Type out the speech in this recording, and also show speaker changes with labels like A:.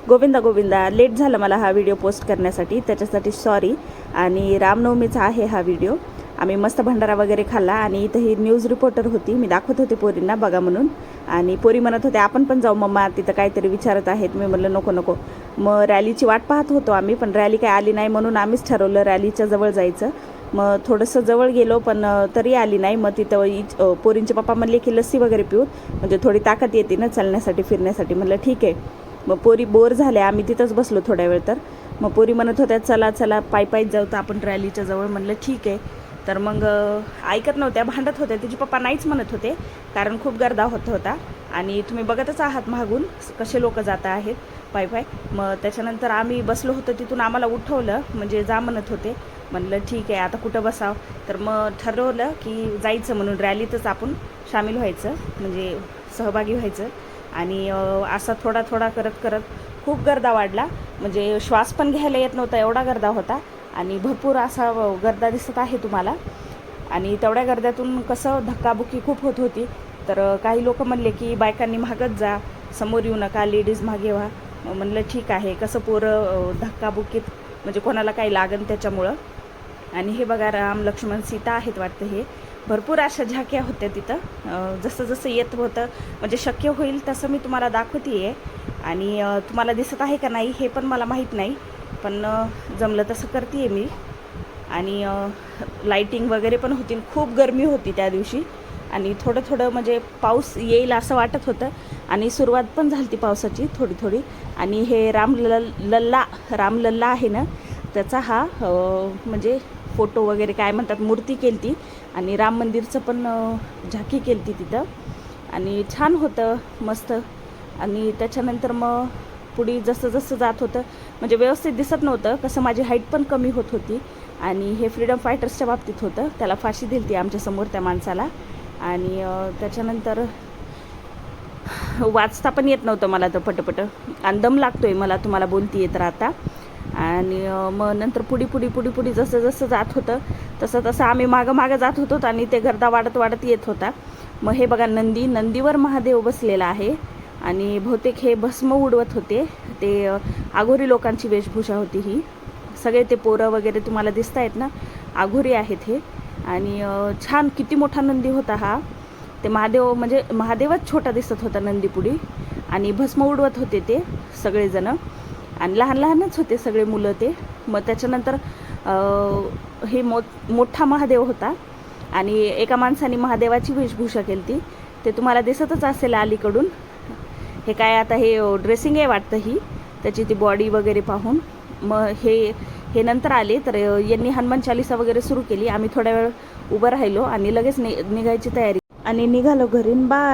A: Govinda Govinda. Late झालं मला हा व्हिडिओ पोस्ट करण्यासाठी, त्याच्यासाठी सॉरी. आणि रामनवमीचा आहे हा व्हिडिओ. आम्ही मस्त भंडारा वगैरे खाल्ला आणि इथं ही न्यूज रिपोर्टर होती, मी दाखवत होते पोरींना बघा म्हणून. आणि पोरी म्हणत होते आपण पण जाऊ मम्मा, तिथं काहीतरी विचारत आहेत. मी म्हणलं नको नको. मग रॅलीची वाट पाहत होतो आम्ही, पण रॅली काय आली नाही म्हणून आम्हीच ठरवलं रॅलीच्या जवळ जायचं. मग थोडंसं जवळ गेलो पण तरी आली नाही. मग तिथं पोरींचे पप्पा म्हणले की लस्सी वगैरे पिऊत, म्हणजे थोडी ताकद येते ना चालण्यासाठी फिरण्यासाठी. म्हणलं ठीक आहे. मग पोरी बोर झाल्या, आम्ही तिथंच बसलो थोड्या वेळ. तर मग पोरी म्हणत होत्या चला चला पायी जाऊ तर आपण रॅलीच्या जवळ. म्हणलं ठीक आहे. तर मग ऐकत नव्हत्या, भांडत होत्या. तिचे पप्पा नाहीच म्हणत होते कारण खूप गर्दा होता. आणि तुम्ही बघतच आहात मागून कसे लोक जात आहेत पायी. मग त्याच्यानंतर आम्ही बसलो होतो, तिथून आम्हाला उठवलं, म्हणजे जा म्हणत होते. म्हणलं ठीक आहे आता कुठं बसावं. तर मग ठरवलं की जायचं म्हणून रॅलीतच आपण सामील व्हायचं, म्हणजे सहभागी व्हायचं. आणि असा थोडा थोडा करत खूप गर्दा वाढला, म्हणजे श्वास पण घ्यायला येत नव्हता एवढा गर्दा होता. आणि भरपूर असा गर्दा दिसत आहे तुम्हाला. आणि तेवढ्या गर्द्यातून कसं धक्काबुक्की खूप होत होती. तर काही लोक म्हणले की बायकांनी मागत जा, समोर येऊ नका, लेडीज मागे व्हा. म्हणलं ठीक आहे, कसं पोरं धक्काबुक्कीत म्हणजे कोणाला काही लागन त्याच्यामुळं. आणि हे बघा राम लक्ष्मण सीता आहेत वाटतं. हे भरपूर अशा झाक्या होत्या तिथं. जसं जसं येत होतं म्हणजे शक्य होईल तसं मी तुम्हाला दाखवते आहे. आणि तुम्हाला दिसत आहे का नाही हे पण मला माहीत नाही, पण जमलं तसं करते आहे मी. आणि लाईटिंग वगैरे पण होती. खूप गरमी होती त्या दिवशी. आणि थोडं म्हणजे पाऊस येईल असं वाटत होतं. आणि सुरुवात पण झाली ती पावसाची थोडी. आणि हे रामलल्ला आहे ना, त्याचा हा म्हणजे फोटो वगैरे काय म्हणतात मूर्ती केली ती. आणि राम मंदिरचं पण झाकी केली ती तिथं. आणि छान होतं मस्त. आणि त्याच्यानंतर मग पुढे जसं जात होतं म्हणजे व्यवस्थित दिसत नव्हतं, कसं माझी हाईट पण कमी होत होती. आणि हे फ्रीडम फायटर्सच्या बाबतीत होतं, त्याला फाशी दिली ती आमच्यासमोर त्या माणसाला. आणि त्याच्यानंतर वाचता पण येत नव्हतं मला तर पटपट, आणि दम लागतोय मला तुम्हाला बोलती तर आता. आणि मग नंतर पुढे जसं जात होतं तसं आम्ही मागं जात होतो. आणि ते गर्दा वाढत येत होता. मग हे बघा नंदीवर महादेव बसलेला आहे. आणि बहुतेक हे भस्म उडवत होते. ते आघोरी लोकांची वेशभूषा होती ही. सगळे ते पोरं वगैरे तुम्हाला दिसत आहेत ना, आघोरी आहेत हे. आणि छान किती मोठा नंदी होता हा. ते महादेव म्हणजे महादेवच छोटा दिसत होता नंदीपुढी. आणि भस्म उडवत होते ते सगळेजणं. आणि लहानच होते सगळे मुलं ते. मग त्याच्यानंतर हे मोठा महादेव होता. आणि एका माणसाने महादेवाची वेशभूषा केली ती, ते तुम्हाला दिसतच असेल अलीकडून. हे काय आता हे ड्रेसिंग आहे वाटतं ही त्याची, ती बॉडी वगैरे पाहून. मग हे नंतर आले तर यांनी हनुमान चालिसा वगैरे सुरू केली. आम्ही थोड्या वेळ उभं राहिलो आणि लगेच निघायची तयारी. आणि निघालो घरी. बाय.